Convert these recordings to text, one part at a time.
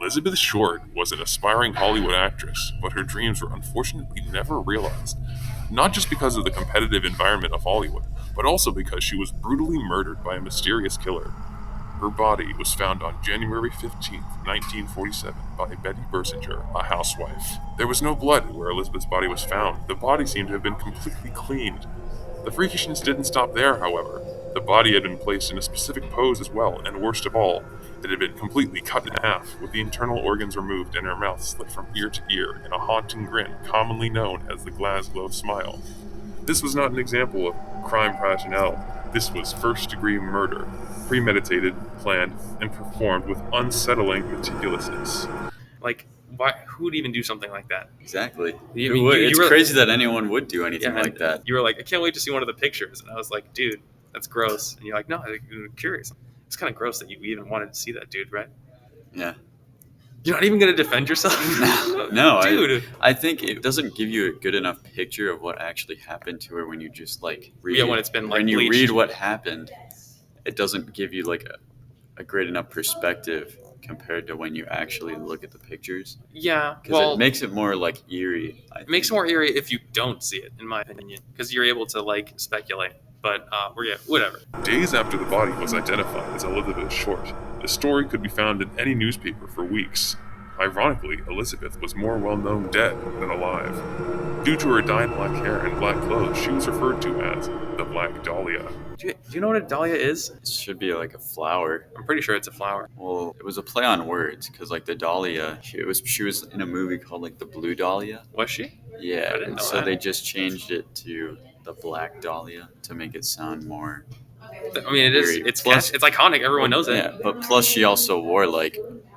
Elizabeth Short was an aspiring Hollywood actress, but her dreams were unfortunately never realized. Not just because of the competitive environment of Hollywood, but also because she was brutally murdered by a mysterious killer. Her body was found on January 15th, 1947, by Betty Bersinger, a housewife. There was no blood where Elizabeth's body was found. The body seemed to have been completely cleaned. The freakishness didn't stop there, however. The body had been placed in a specific pose as well, and worst of all, it had been completely cut in half, with the internal organs removed and her mouth slit from ear to ear in a haunting grin commonly known as the Glasgow smile. This was not an example of crime rationale. This was first-degree murder, premeditated, planned, and performed with unsettling meticulousness. Like, why? Who would even do something like that? Exactly. It's crazy that anyone would do anything like that. You were like, I can't wait to see one of the pictures. And I was like, dude, that's gross. And you're like, no, I'm curious. It's kind of gross that you even wanted to see that, dude, right? Yeah. You're not even going to defend yourself? No, dude. I think it doesn't give you a good enough picture of what actually happened to her when you just read. Yeah, when it's been when you bleached. read what happened, it doesn't give you a great enough perspective compared to when you actually look at the pictures. Yeah, because it makes it more eerie. It makes it more eerie if you don't see it, in my opinion, because you're able to speculate. But whatever. Days after the body was identified as Elizabeth Short, the story could be found in any newspaper for weeks. Ironically, Elizabeth was more well-known dead than alive. Due to her dyed black hair and black clothes, she was referred to as the Black Dahlia. Do you know what a dahlia is? It should be like a flower. I'm pretty sure it's a flower. Well, it was a play on words, because the dahlia, she was in a movie called the Blue Dahlia. Was she? Yeah, I didn't know so that. they just changed it to the Black Dahlia to make it sound more. I mean, it is. It's iconic. Everyone knows it. Yeah, but plus she also wore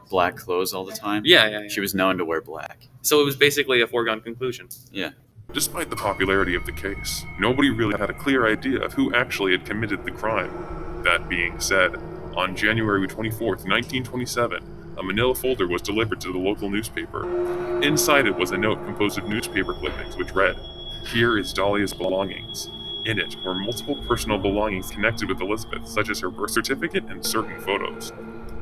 black clothes all the time. Yeah. She was known to wear black. So it was basically a foregone conclusion. Yeah. Despite the popularity of the case, nobody really had a clear idea of who actually had committed the crime. That being said, on January 24th, 1927, a manila folder was delivered to the local newspaper. Inside it was a note composed of newspaper clippings which read, "Here is Dahlia's belongings." In it were multiple personal belongings connected with Elizabeth, such as her birth certificate and certain photos.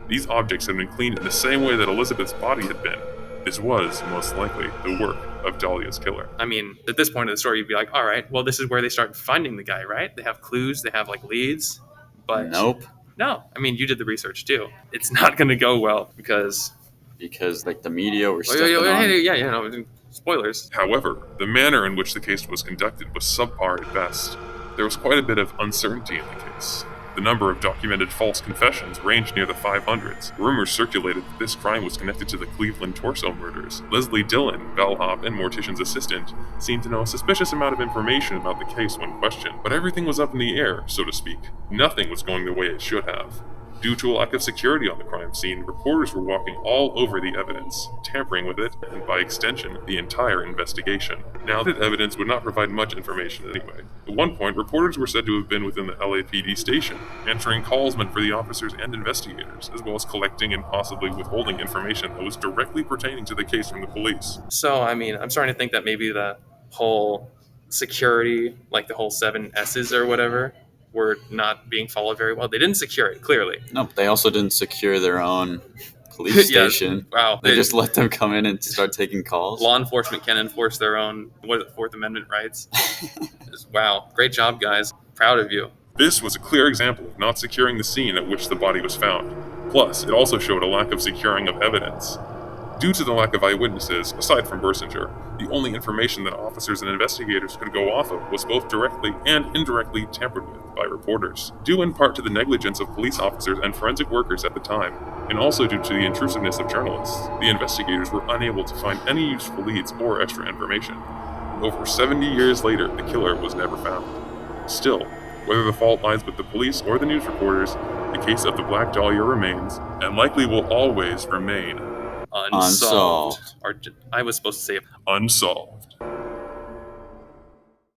These objects had been cleaned in the same way that Elizabeth's body had been. This was, most likely, the work of Dahlia's killer. I mean, at this point of the story, you'd be like, all right, well, this is where they start finding the guy, right? They have clues, they have leads, but... Nope. No, I mean, you did the research too. It's not going to go well because the media were stepping on. Spoilers. However, the manner in which the case was conducted was subpar at best. There was quite a bit of uncertainty in the case. The number of documented false confessions ranged near the 500s. Rumors circulated that this crime was connected to the Cleveland torso murders. Leslie Dillon, bellhop and mortician's assistant, seemed to know a suspicious amount of information about the case when questioned, but everything was up in the air, so to speak. Nothing was going the way it should have. Due to a lack of security on the crime scene, reporters were walking all over the evidence, tampering with it, and by extension, the entire investigation. Now, that evidence would not provide much information anyway. At one point, reporters were said to have been within the LAPD station, answering calls meant for the officers and investigators, as well as collecting and possibly withholding information that was directly pertaining to the case from the police. So, I mean, I'm starting to think that maybe the whole security, the whole 7 S's or whatever, were not being followed very well. They didn't secure it, clearly. No, but they also didn't secure their own police station. Wow. They just let them come in and start taking calls. Law enforcement can enforce their own, Fourth Amendment rights. Wow. Great job, guys. Proud of you. This was a clear example of not securing the scene at which the body was found. Plus, it also showed a lack of securing of evidence. Due to the lack of eyewitnesses, aside from Bersinger, the only information that officers and investigators could go off of was both directly and indirectly tampered with by reporters. Due in part to the negligence of police officers and forensic workers at the time, and also due to the intrusiveness of journalists, the investigators were unable to find any useful leads or extra information. Over 70 years later, the killer was never found. Still, whether the fault lies with the police or the news reporters, the case of the Black Dahlia remains, and likely will always remain Unsolved. Or I was supposed to say unsolved.